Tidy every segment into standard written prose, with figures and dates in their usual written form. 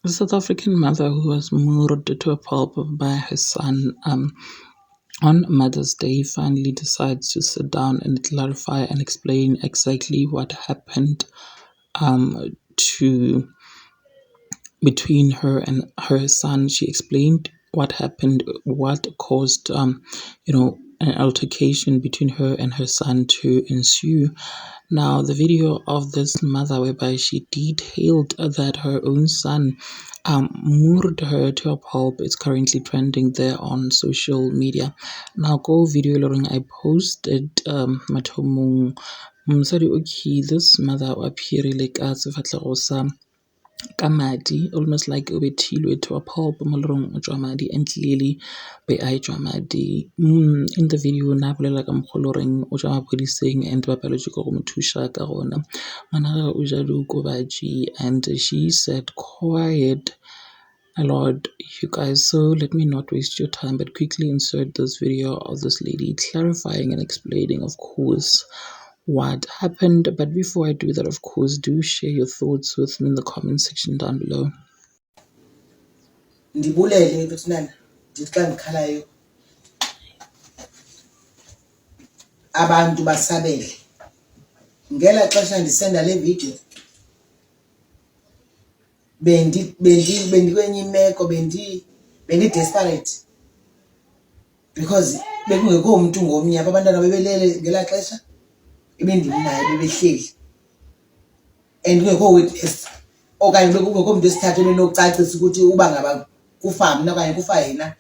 The South African mother who was murdered to a pulp by her son on Mother's Day finally decides to sit down and clarify and explain exactly what happened to between her and her son. She explained what happened, what caused an altercation between her and her son to ensue. Now, the video of this mother, whereby she detailed that her own son murdered her to a pulp, is currently trending there on social media. Now, go video learning I posted mathomong mosadi okay, this mother o appearile ka sefatlhego sa ka madi, almost like o bethilwe to a pulp mo lorong o tswa madi, and clearly be a tswa madi. In the video na bolela ka mokgwa loreng o tswa maphodiseng and ba paletswe ke go mo thusha ka gona ngwana o ja diokobatši, and she said quiet a lot, you guys. So let me not waste your time but quickly insert this video of this lady clarifying and explaining, of course, what happened. But before I do that, of course, do share your thoughts with me in the comment section down below. Ndibulele bethinana ndithi xa ndikhalayo abantu basabele. Ngela xesha ndisenda le video bendikwenye imeko bendi desperate because bekungekho umuntu ngomnye apha, abantwana bebelele ngela xesha ebendimnayo bebehleli and kungekho witness okanye bekungekho umuntu esithathu benocacisa ukuthi uba ngaba kufa mna okanye kufa yena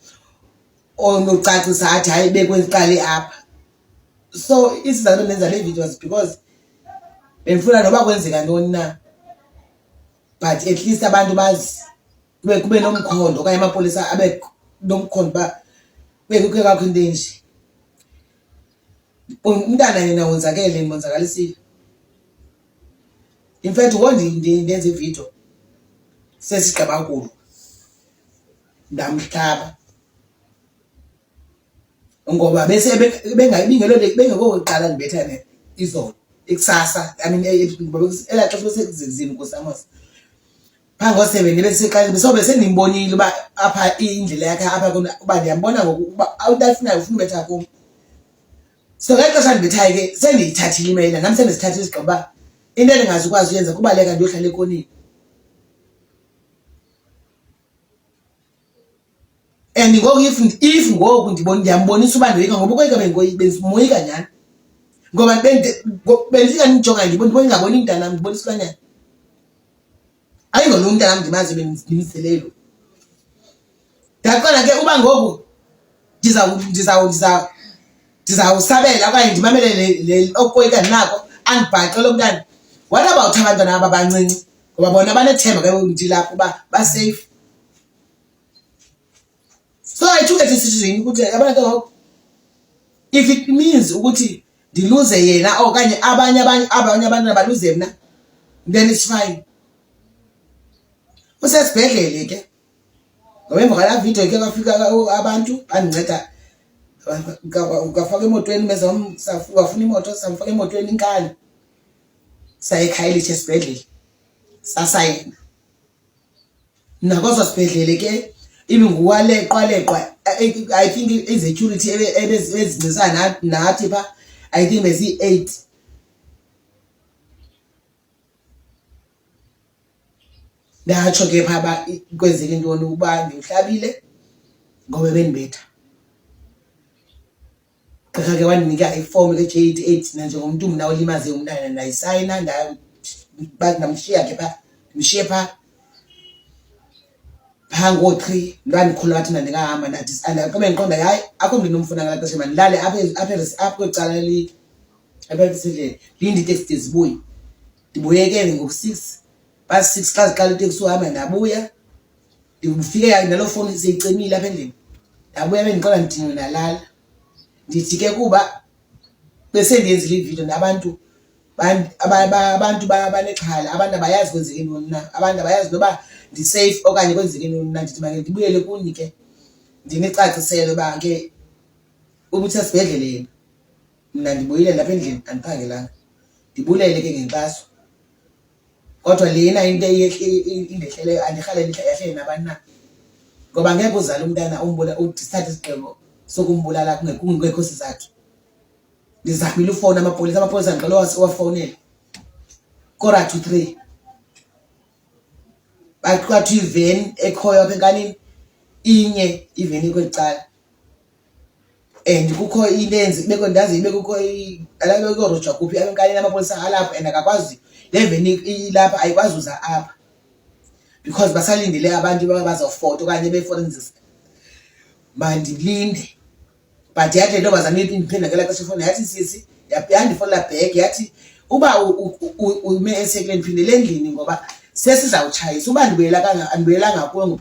onocacisa athi hayi bekwenziqale apha. So isizathu ndenza le video was because bendifuna noba kwenzeka ntoni na, but at least abantu bazi kube nomkhondo okanye amapolisa abe nomkhondo ba kube kakho into enje. Umntana yena wonzakele, ndimonzakalisile. In fact ndenze ivideo sesigaba nkulu ndamhlaba ngoba bese bengekho uqala ndibethane izolo ikusasa. I mean ela xesha besezini kusamos pha ngo7 beseqala besobe sendimbonile uba apha indlela yakhe apha kuba ndiyambona ngokuba awutafuna ufuna ubetha kum. So ngeke xesha ndibethayo ke sendiyithathile imeyila nami sendisithathile isigaba into endingazukwazi uyenza kubaleka ndiyohlala ekonini. And ngoku if ngoku ndiyambonisa uba ndoyika ngoba ukoyika bendimoyika nyhani ngoba bendifika ndijonga ndibona ingaboni umntanam ndibonisa ukanyana ayingolo umntanam ndimazi bendimzelelo. Ndaqala ke uba ngoku ndizawusabela okanye ndimamele le okoyika ndinako andibhaqe lo mntana. What about abantwana aba bancinci ngoba bona banethemba ke ndilapho uba basafe. So I took a decision ukuthi abantu ngoku if it means ukuthi ndiluze yena okanye abanye abantwana baluze mna, then it's fine. Usesibhedlele ke ngoba emva kwalaa video ke kwafika abantu bandinceda ukafaka emotweni wafuna imoto samfaka emotweni inkani sayekhayelitsha esibhedlele sasayena nakoso sibhedlele ke ibinguwaleqwa I think i-security ebezincisa nathi pha I think bezi-8. Ndatsho ke pha kwenzeke intoni uba ndimhlabile ngoba bendibetha. Gqirha ke wandinika ifomu le-J88 nanjengomntu mna olimaze umntana ndayisayina ndamshiya ke pha ndimshiye pha ngo-3 ndandikhulula wathi mna ndingahamba ndathi andaqobe ndiqonda hayi akho mntu ndinomfuna ngalaa xesha mandilale apha kwicala apha esidlele linde iteksi zibuye. Ndibuyekele ngo-6 past 6 xa ziqala iteksi uhamba ndabuya ndifike naloo fowuni seyicimile apha endlini ndabuya bendiqala ndidinwe nalala. Ndithi ke kuba besendiyenzile ividiyo nabantu abantu banexhala, abantu abayazi kwenzeke ntoni na, abantu abayazi noba ndisafe okanye kwenzeke ntoni na. Ndithi makhe ndibuyele kuni ke ndinicacisele uba ke ubuthi esibhedlele yena mna ndibuyile lapha endlini andiphangelanga. Ndibulele ke ngenkxaso. kodwa lena into indehleleyo andihalele yahle nabani na, ngoba ngeke uzale umntana uthathe isigqibo sokumbulala kungekho sizathu. Ndizamile ufowuna amapolisa ngicela wafowunela kora 2-3 bathi iveni ekhoyo apha enkanini inye iveni kwecala, and kukho ilenzi beko ndazi ibe kukho alabeko roja kuphi apha enkanini amapolisa alapho, and akakwazi le veni ilapha ayikwazi uza apha because basalindele abantu bazawufota okanye be-forensics. Mandilinde but yathi le ntombazana indiphendula ngela xesha ifowuni yathi sisi yandifolela back yathi uba ume esekweni phindele endlini ngoba sesizawutshayisa, uba andibuyelanga kuwe